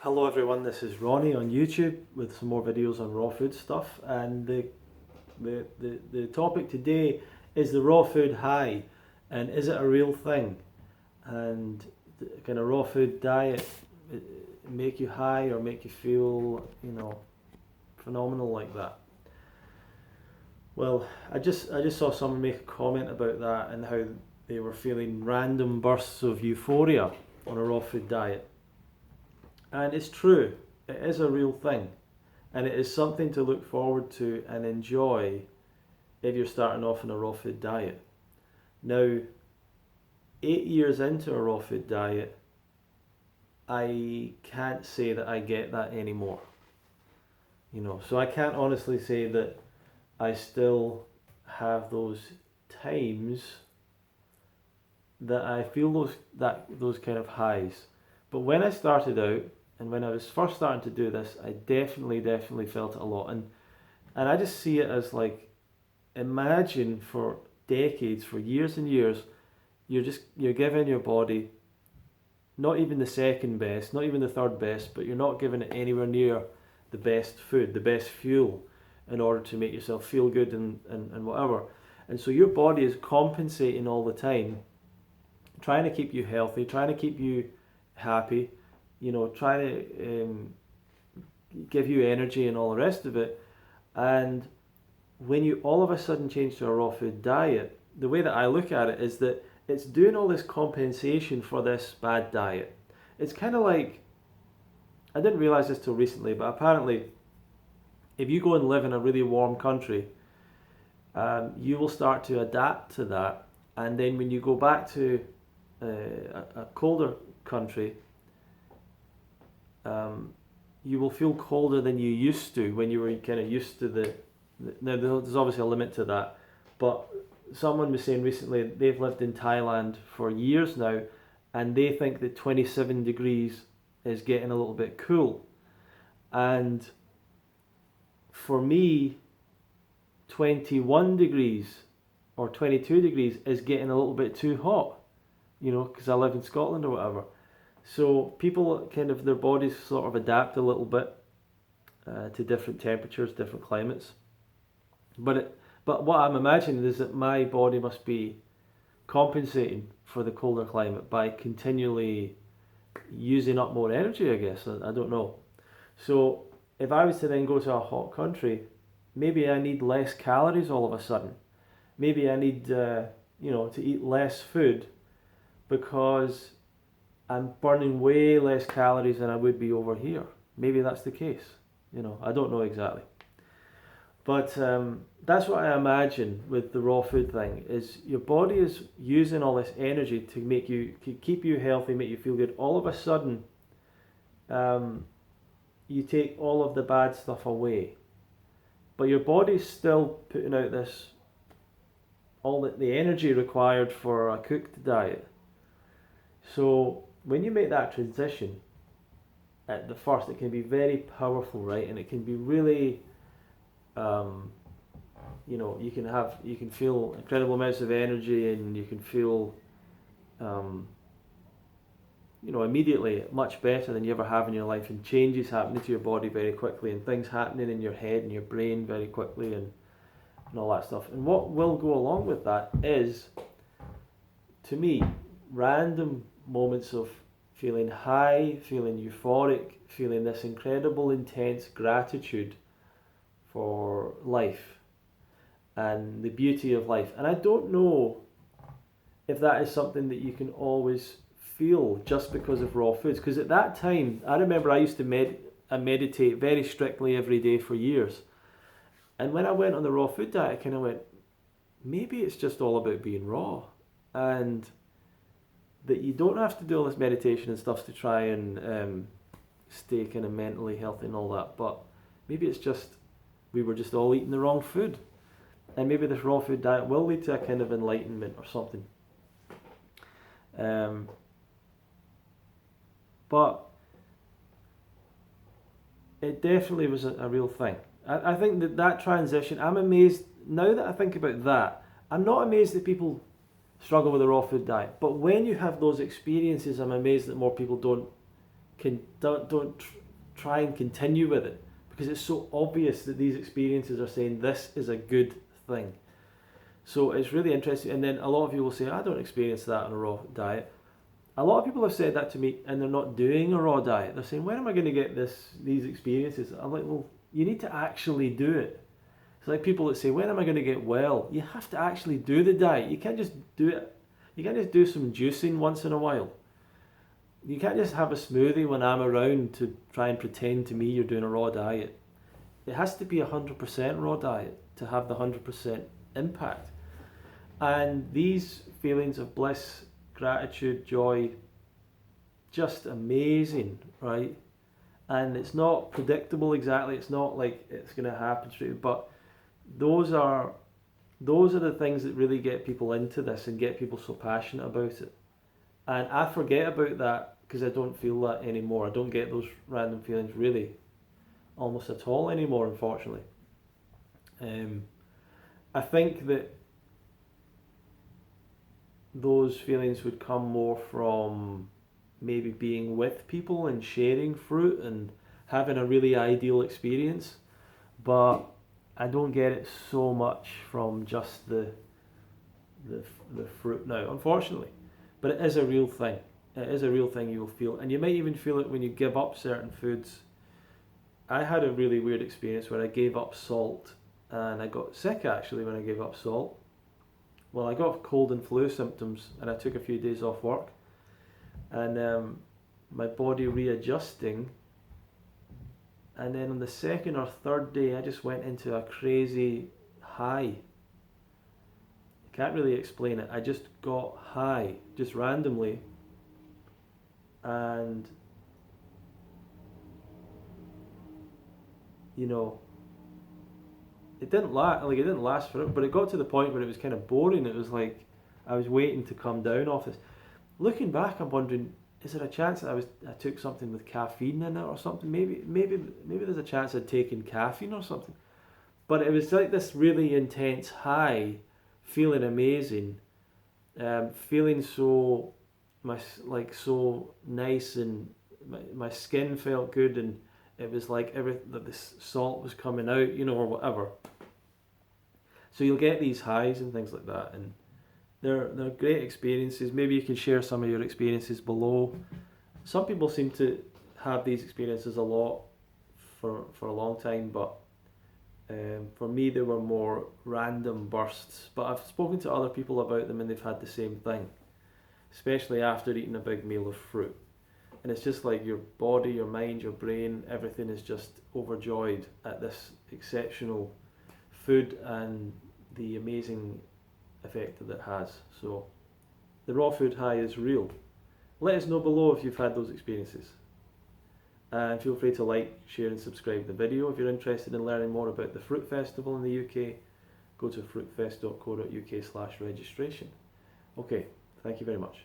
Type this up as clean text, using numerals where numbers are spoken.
Hello everyone, this is Ronnie on YouTube with some more videos on raw food stuff, and the topic today is the raw food high, and is it a real thing? And can a raw food diet make you high or make you feel, phenomenal like that? Well, I just saw someone make a comment about that and how they were feeling random bursts of euphoria on a raw food diet. And it's true, it is a real thing. And it is something to look forward to and enjoy if you're starting off on a raw food diet. Now, 8 years into a raw food diet, I can't say that I get that anymore. So I can't honestly say that I still have those times that I feel those kind of highs. But when I started out, and when I was first starting to do this, I definitely felt it a lot. And I just see it as like, imagine for decades, for years and years, you're giving your body not even the second best, not even the third best, but you're not giving it anywhere near the best food, the best fuel, in order to make yourself feel good and whatever. And so your body is compensating all the time, trying to keep you healthy, trying to keep you happy, trying to give you energy and all the rest of it. And when you all of a sudden change to a raw food diet, the way that I look at it is that it's doing all this compensation for this bad diet. It's kind of like, I didn't realize this till recently, but apparently if you go and live in a really warm country, you will start to adapt to that. And then when you go back to a colder country, you will feel colder than you used to when you were kind of used to now there's obviously a limit to that, but someone was saying recently they've lived in Thailand for years now, and they think that 27 degrees is getting a little bit cool. And for me, 21 degrees or 22 degrees is getting a little bit too hot, because I live in Scotland or whatever. So people kind of, their bodies sort of adapt a little bit to different temperatures, different climates. But what I'm imagining is that my body must be compensating for the colder climate by continually using up more energy, I guess. I don't know. So if I was to then go to a hot country, maybe I need less calories all of a sudden. Maybe I need, to eat less food because I'm burning way less calories than I would be over here. Maybe that's the case. I don't know exactly. But that's what I imagine with the raw food thing, is your body is using all this energy to keep you healthy, make you feel good. All of a sudden, you take all of the bad stuff away. But your body's still putting out all the energy required for a cooked diet. So when you make that transition at the first, it can be very powerful, right? And it can be really, you can feel incredible amounts of energy, and you can feel, immediately much better than you ever have in your life, and changes happening to your body very quickly, and things happening in your head and your brain very quickly, and all that stuff. And what will go along with that is, to me, random moments of feeling high, feeling euphoric, feeling this incredible intense gratitude for life and the beauty of life. And I don't know if that is something that you can always feel just because of raw foods, because at that time I remember I used to meditate very strictly every day for years, and when I went on the raw food diet, I kind of went, maybe it's just all about being raw, and that you don't have to do all this meditation and stuff to try and stay kind of mentally healthy and all that, but maybe it's just we were just all eating the wrong food, and maybe this raw food diet will lead to a kind of enlightenment or something. But it definitely was a real thing. I think that transition, I'm amazed, now that I think about that, I'm not amazed that people struggle with a raw food diet, but when you have those experiences, I'm amazed that more people don't try and continue with it, because it's so obvious that these experiences are saying this is a good thing. So it's really interesting. And then a lot of you will say, I don't experience that on a raw diet. A lot of people have said that to me, and they're not doing a raw diet. They're saying, when am I going to get these experiences? I'm like, well, you need to actually do it. It's like people that say, when am I going to get well? You have to actually do the diet. You can't just do it. You can't just do some juicing once in a while. You can't just have a smoothie when I'm around to try and pretend to me you're doing a raw diet. It has to be 100% raw diet to have the 100% impact. And these feelings of bliss, gratitude, joy, just amazing, right? And it's not predictable exactly. It's not like it's going to happen straight, but those are the things that really get people into this and get people so passionate about it. And I forget about that because I don't feel that anymore. I don't get those random feelings really almost at all anymore, unfortunately. I think that those feelings would come more from maybe being with people and sharing fruit and having a really ideal experience, but I don't get it so much from just the fruit now, unfortunately. But it is a real thing. It is a real thing you'll feel, and you might even feel it when you give up certain foods. I had a really weird experience where I gave up salt, and I got sick actually when I gave up salt. Well, I got cold and flu symptoms, and I took a few days off work, and my body readjusting, and then on the second or third day I just went into a crazy high. I can't really explain it. I just got high, just randomly, and you know, it didn't last forever, but it got to the point where it was kind of boring. It was like I was waiting to come down off this. Looking back, I'm wondering, is there a chance that I took something with caffeine in it or something? Maybe there's a chance I'd taken caffeine or something. But it was like this really intense high, feeling amazing, feeling so so nice, and my skin felt good, and it was like that this salt was coming out, or whatever. So you'll get these highs and things like that, and they're great experiences. Maybe you can share some of your experiences below. Some people seem to have these experiences a lot for a long time, but for me they were more random bursts. But I've spoken to other people about them and they've had the same thing, especially after eating a big meal of fruit. And it's just like your body, your mind, your brain, everything is just overjoyed at this exceptional food and the amazing effect that it has. So the raw food high is real. Let us know below if you've had those experiences. And feel free to like, share and subscribe the video. If you're interested in learning more about the Fruit Festival in the UK, go to fruitfest.co.uk/registration. Okay, thank you very much.